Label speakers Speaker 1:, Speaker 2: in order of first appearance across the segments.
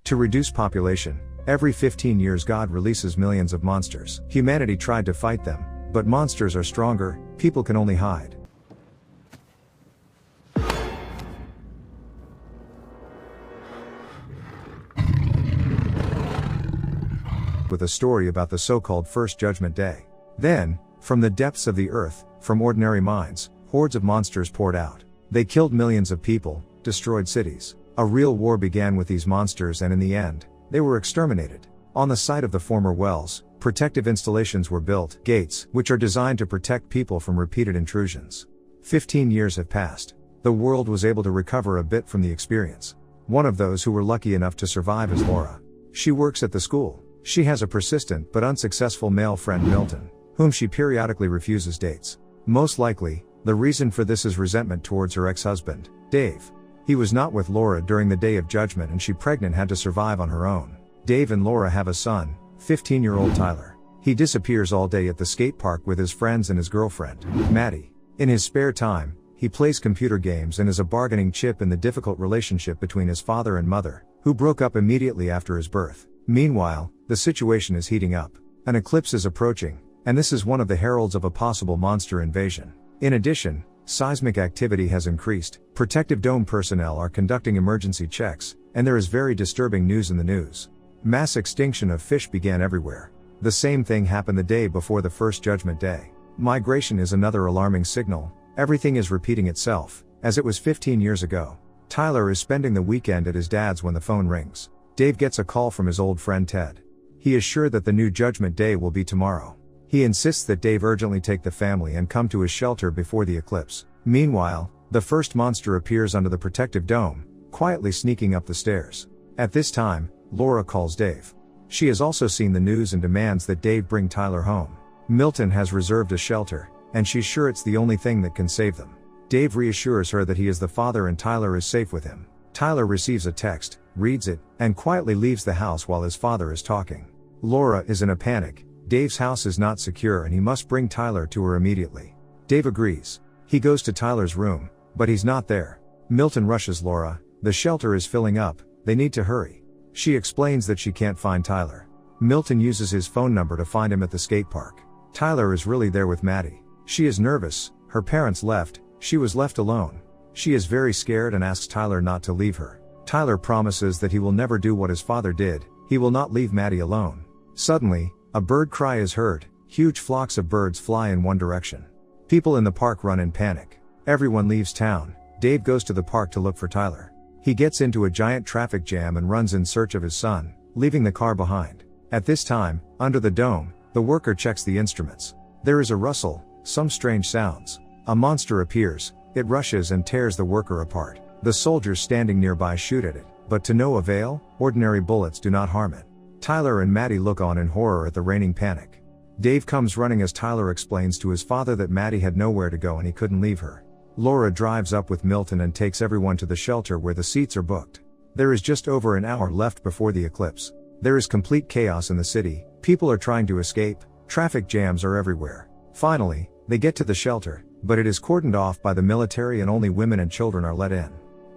Speaker 1: To reduce population, every 15 years God releases millions of monsters. Humanity tried to fight them, but monsters are stronger, people can only hide. With a story about the so-called First Judgment Day. Then, from the depths of the earth, from ordinary minds, hordes of monsters poured out. They killed millions of people, destroyed cities. A real war began with these monsters, and in the end, they were exterminated. On the site of the former wells, protective installations were built, gates, which are designed to protect people from repeated intrusions. 15 years have passed. The world was able to recover a bit from the experience. One of those who were lucky enough to survive is Laura. She works at the school. She has a persistent but unsuccessful male friend, Milton, whom she periodically refuses dates. Most likely, the reason for this is resentment towards her ex-husband, Dave. He was not with Laura during the day of judgment, and she, pregnant, had to survive on her own. Dave and Laura have a son, 15-year-old Tyler. He disappears all day at the skate park with his friends and his girlfriend, Maddie. In his spare time, he plays computer games and is a bargaining chip in the difficult relationship between his father and mother, who broke up immediately after his birth. Meanwhile, the situation is heating up. An eclipse is approaching, and this is one of the heralds of a possible monster invasion. In addition, seismic activity has increased, protective dome personnel are conducting emergency checks, and there is very disturbing news in the news. Mass extinction of fish began everywhere. The same thing happened the day before the First Judgment Day. Migration is another alarming signal. Everything is repeating itself, as it was 15 years ago. Tyler is spending the weekend at his dad's when the phone rings. Dave gets a call from his old friend Ted. He is sure that the new Judgment Day will be tomorrow. He insists that Dave urgently take the family and come to his shelter before the eclipse. Meanwhile, the first monster appears under the protective dome, quietly sneaking up the stairs. At this time, Laura calls Dave. She has also seen the news and demands that Dave bring Tyler home. Milton has reserved a shelter, and she's sure it's the only thing that can save them. Dave reassures her that he is the father and Tyler is safe with him. Tyler receives a text, reads it, and quietly leaves the house while his father is talking. Laura is in a panic. Dave's house is not secure and he must bring Tyler to her immediately. Dave agrees. He goes to Tyler's room, but he's not there. Milton rushes Laura. The shelter is filling up, they need to hurry. She explains that she can't find Tyler. Milton uses his phone number to find him at the skate park. Tyler is really there with Maddie. She is nervous, her parents left, she was left alone. She is very scared and asks Tyler not to leave her. Tyler promises that he will never do what his father did, he will not leave Maddie alone. Suddenly, a bird cry is heard. Huge flocks of birds fly in one direction. People in the park run in panic. Everyone leaves town. Dave goes to the park to look for Tyler. He gets into a giant traffic jam and runs in search of his son, leaving the car behind. At this time, under the dome, the worker checks the instruments. There is a rustle, some strange sounds. A monster appears, it rushes and tears the worker apart. The soldiers standing nearby shoot at it, but to no avail, ordinary bullets do not harm it. Tyler and Maddie look on in horror at the reigning panic. Dave comes running as Tyler explains to his father that Maddie had nowhere to go and he couldn't leave her. Laura drives up with Milton and takes everyone to the shelter where the seats are booked. There is just over an hour left before the eclipse. There is complete chaos in the city, people are trying to escape, traffic jams are everywhere. Finally, they get to the shelter, but it is cordoned off by the military and only women and children are let in.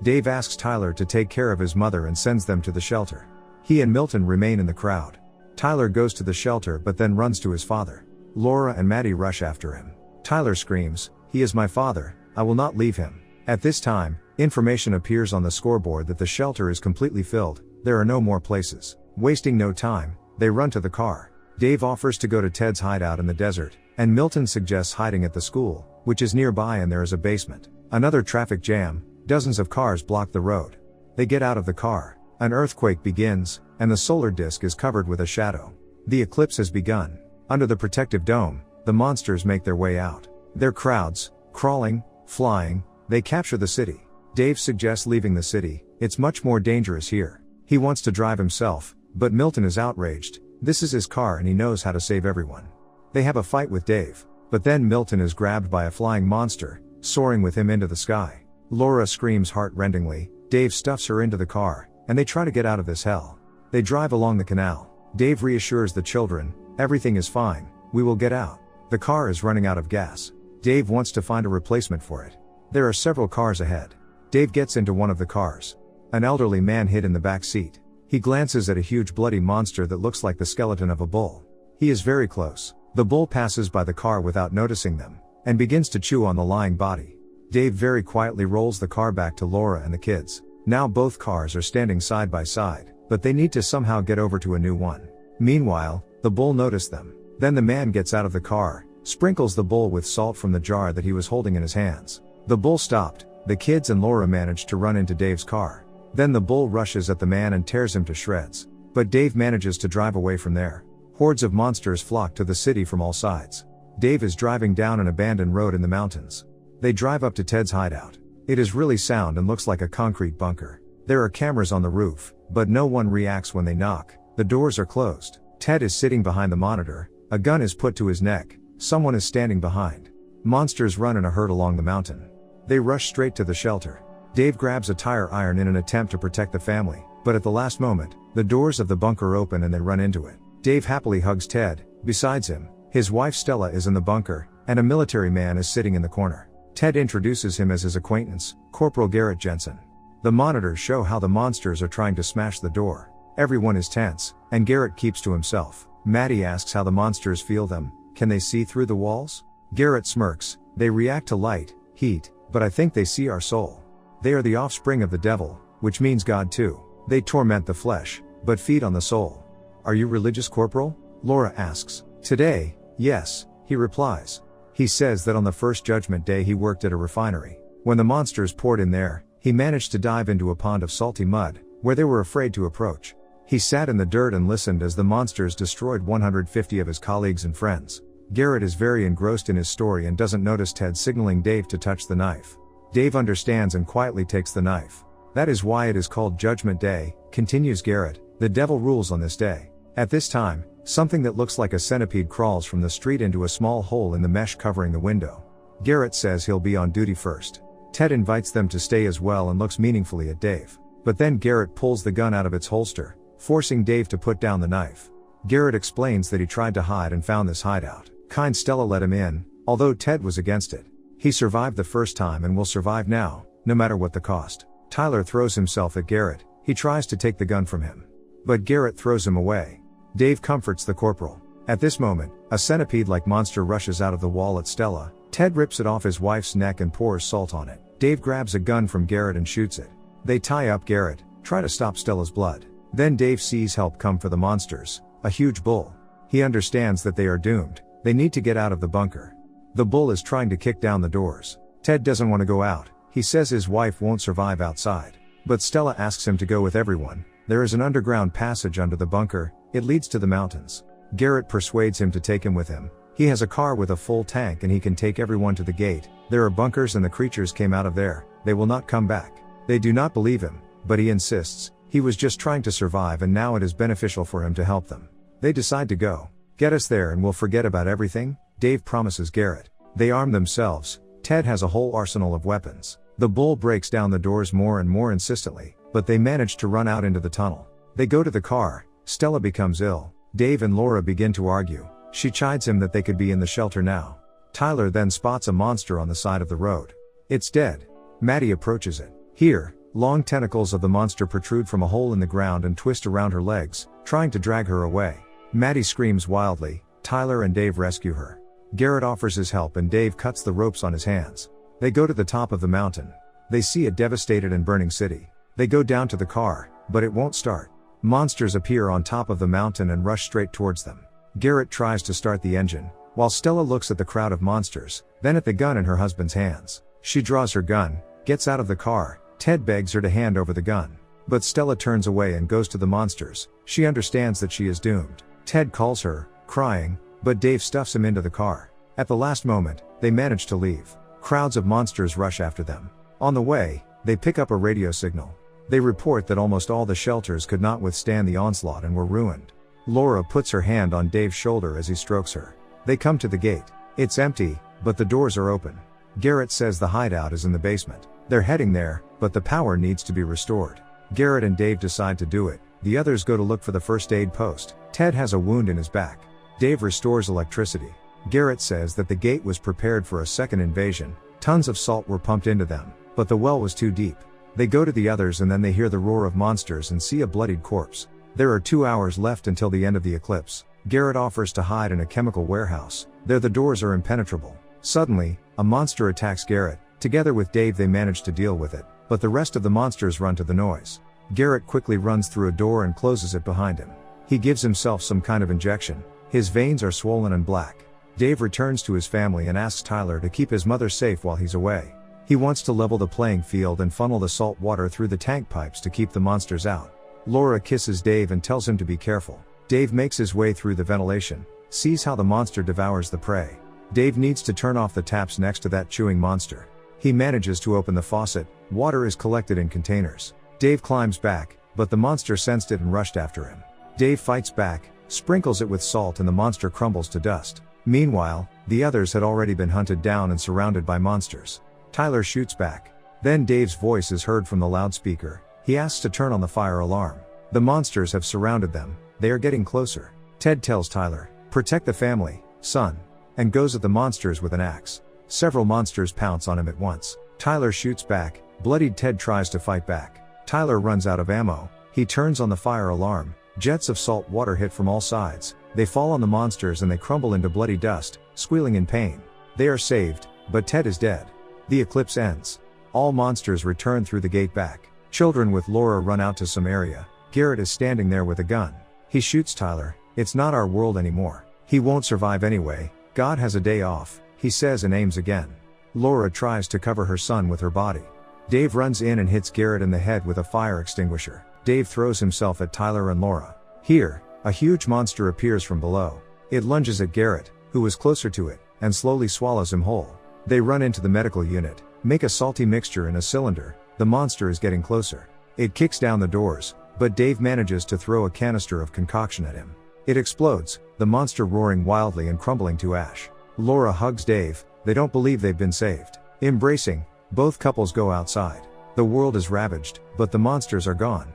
Speaker 1: Dave asks Tyler to take care of his mother and sends them to the shelter. He and Milton remain in the crowd. Tyler goes to the shelter but then runs to his father. Laura and Maddie rush after him. Tyler screams, "He is my father, I will not leave him." At this time, information appears on the scoreboard that the shelter is completely filled, there are no more places. Wasting no time, they run to the car. Dave offers to go to Ted's hideout in the desert, and Milton suggests hiding at the school, which is nearby and there is a basement. Another traffic jam, dozens of cars block the road. They get out of the car. An earthquake begins, and the solar disk is covered with a shadow. The eclipse has begun. Under the protective dome, the monsters make their way out. They're crowds, crawling, flying, they capture the city. Dave suggests leaving the city, it's much more dangerous here. He wants to drive himself, but Milton is outraged. This is his car and he knows how to save everyone. They have a fight with Dave, but then Milton is grabbed by a flying monster, soaring with him into the sky. Laura screams heart-rendingly, Dave stuffs her into the car, and they try to get out of this hell. They drive along the canal. Dave reassures the children, everything is fine, we will get out. The car is running out of gas. Dave wants to find a replacement for it. There are several cars ahead. Dave gets into one of the cars. An elderly man hid in the back seat. He glances at a huge bloody monster that looks like the skeleton of a bull. He is very close. The bull passes by the car without noticing them, and begins to chew on the lying body. Dave very quietly rolls the car back to Laura and the kids. Now both cars are standing side by side, but they need to somehow get over to a new one. Meanwhile, the bull noticed them. Then the man gets out of the car, sprinkles the bull with salt from the jar that he was holding in his hands. The bull stopped. The kids and Laura manage to run into Dave's car. Then the bull rushes at the man and tears him to shreds. But Dave manages to drive away from there. Hordes of monsters flock to the city from all sides. Dave is driving down an abandoned road in the mountains. They drive up to Ted's hideout. It is really sound and looks like a concrete bunker. There are cameras on the roof, but no one reacts when they knock. The doors are closed. Ted is sitting behind the monitor. A gun is put to his neck. Someone is standing behind. Monsters run in a herd along the mountain. They rush straight to the shelter. Dave grabs a tire iron in an attempt to protect the family, but at the last moment, the doors of the bunker open and they run into it. Dave happily hugs Ted. Besides him, his wife Stella is in the bunker, and a military man is sitting in the corner. Ted introduces him as his acquaintance, Corporal Garrett Jensen. The monitors show how the monsters are trying to smash the door. Everyone is tense, and Garrett keeps to himself. Maddie asks how the monsters feel them. Can they see through the walls? Garrett smirks. They react to light, heat, but I think they see our soul. They are the offspring of the devil, which means God too. They torment the flesh, but feed on the soul. Are you religious, Corporal? Laura asks. Today, yes, he replies. He says that on the first judgment day he worked at a refinery. When the monsters poured in there, he managed to dive into a pond of salty mud, where they were afraid to approach. He sat in the dirt and listened as the monsters destroyed 150 of his colleagues and friends. Garrett is very engrossed in his story and doesn't notice Ted signaling Dave to touch the knife. Dave understands and quietly takes the knife. That is why it is called Judgment Day, continues Garrett. The devil rules on this day. At this time, something that looks like a centipede crawls from the street into a small hole in the mesh covering the window. Garrett says he'll be on duty first. Ted invites them to stay as well and looks meaningfully at Dave. But then Garrett pulls the gun out of its holster, forcing Dave to put down the knife. Garrett explains that he tried to hide and found this hideout. Kind Stella let him in, although Ted was against it. He survived the first time and will survive now, no matter what the cost. Tyler throws himself at Garrett. He tries to take the gun from him, but Garrett throws him away. Dave comforts the corporal. At this moment, a centipede-like monster rushes out of the wall at Stella. Ted rips it off his wife's neck and pours salt on it. Dave grabs a gun from Garrett and shoots it. They tie up Garrett, try to stop Stella's blood. Then Dave sees help come for the monsters, a huge bull. He understands that they are doomed. They need to get out of the bunker. The bull is trying to kick down the doors. Ted doesn't want to go out. He says his wife won't survive outside. But Stella asks him to go with everyone. There is an underground passage under the bunker. It leads to the mountains. Garrett persuades him to take him with him. He has a car with a full tank and he can take everyone to the gate. There are bunkers and the creatures came out of there. They will not come back. They do not believe him, but he insists. He was just trying to survive and now it is beneficial for him to help them. They decide to go. Get us there and we'll forget about everything, Dave promises Garrett. They arm themselves. Ted has a whole arsenal of weapons. The bull breaks down the doors more and more insistently, but they manage to run out into the tunnel. They go to the car. Stella becomes ill. Dave and Laura begin to argue. She chides him that they could be in the shelter now. Tyler then spots a monster on the side of the road. It's dead. Maddie approaches it. Here, long tentacles of the monster protrude from a hole in the ground and twist around her legs, trying to drag her away. Maddie screams wildly. Tyler and Dave rescue her. Garrett offers his help and Dave cuts the ropes on his hands. They go to the top of the mountain. They see a devastated and burning city. They go down to the car, but it won't start. Monsters appear on top of the mountain and rush straight towards them. Garrett tries to start the engine, while Stella looks at the crowd of monsters, then at the gun in her husband's hands. She draws her gun, gets out of the car. Ted begs her to hand over the gun. But Stella turns away and goes to the monsters. She understands that she is doomed. Ted calls her, crying, but Dave stuffs him into the car. At the last moment, they manage to leave. Crowds of monsters rush after them. On the way, they pick up a radio signal. They report that almost all the shelters could not withstand the onslaught and were ruined. Laura puts her hand on Dave's shoulder as he strokes her. They come to the gate. It's empty, but the doors are open. Garrett says the hideout is in the basement. They're heading there, but the power needs to be restored. Garrett and Dave decide to do it. The others go to look for the first aid post. Ted has a wound in his back. Dave restores electricity. Garrett says that the gate was prepared for a second invasion. Tons of salt were pumped into them, but the well was too deep. They go to the others and then they hear the roar of monsters and see a bloodied corpse. There are 2 hours left until the end of the eclipse. Garrett offers to hide in a chemical warehouse. There the doors are impenetrable. Suddenly, a monster attacks Garrett. Together with Dave they manage to deal with it, but the rest of the monsters run to the noise. Garrett quickly runs through a door and closes it behind him. He gives himself some kind of injection. His veins are swollen and black. Dave returns to his family and asks Tyler to keep his mother safe while he's away. He wants to level the playing field and funnel the salt water through the tank pipes to keep the monsters out. Laura kisses Dave and tells him to be careful. Dave makes his way through the ventilation, sees how the monster devours the prey. Dave needs to turn off the taps next to that chewing monster. He manages to open the faucet. Water is collected in containers. Dave climbs back, but the monster sensed it and rushed after him. Dave fights back, sprinkles it with salt and the monster crumbles to dust. Meanwhile, the others had already been hunted down and surrounded by monsters. Tyler shoots back. Then Dave's voice is heard from the loudspeaker. He asks to turn on the fire alarm. The monsters have surrounded them. They are getting closer. Ted tells Tyler, "Protect the family, son," and goes at the monsters with an axe. Several monsters pounce on him at once. Tyler shoots back. Bloodied Ted tries to fight back. Tyler runs out of ammo. He turns on the fire alarm. Jets of salt water hit from all sides. They fall on the monsters and they crumble into bloody dust, squealing in pain. They are saved, but Ted is dead. The eclipse ends. All monsters return through the gate back. Children with Laura run out to some area. Garrett is standing there with a gun. He shoots Tyler. "It's not our world anymore. He won't survive anyway. God has a day off," he says and aims again. Laura tries to cover her son with her body. Dave runs in and hits Garrett in the head with a fire extinguisher. Dave throws himself at Tyler and Laura. Here, a huge monster appears from below. It lunges at Garrett, who was closer to it, and slowly swallows him whole. They run into the medical unit, make a salty mixture in a cylinder. The monster is getting closer. It kicks down the doors, but Dave manages to throw a canister of concoction at him. It explodes, the monster roaring wildly and crumbling to ash. Laura hugs Dave. They don't believe they've been saved. Embracing, both couples go outside. The world is ravaged, but the monsters are gone.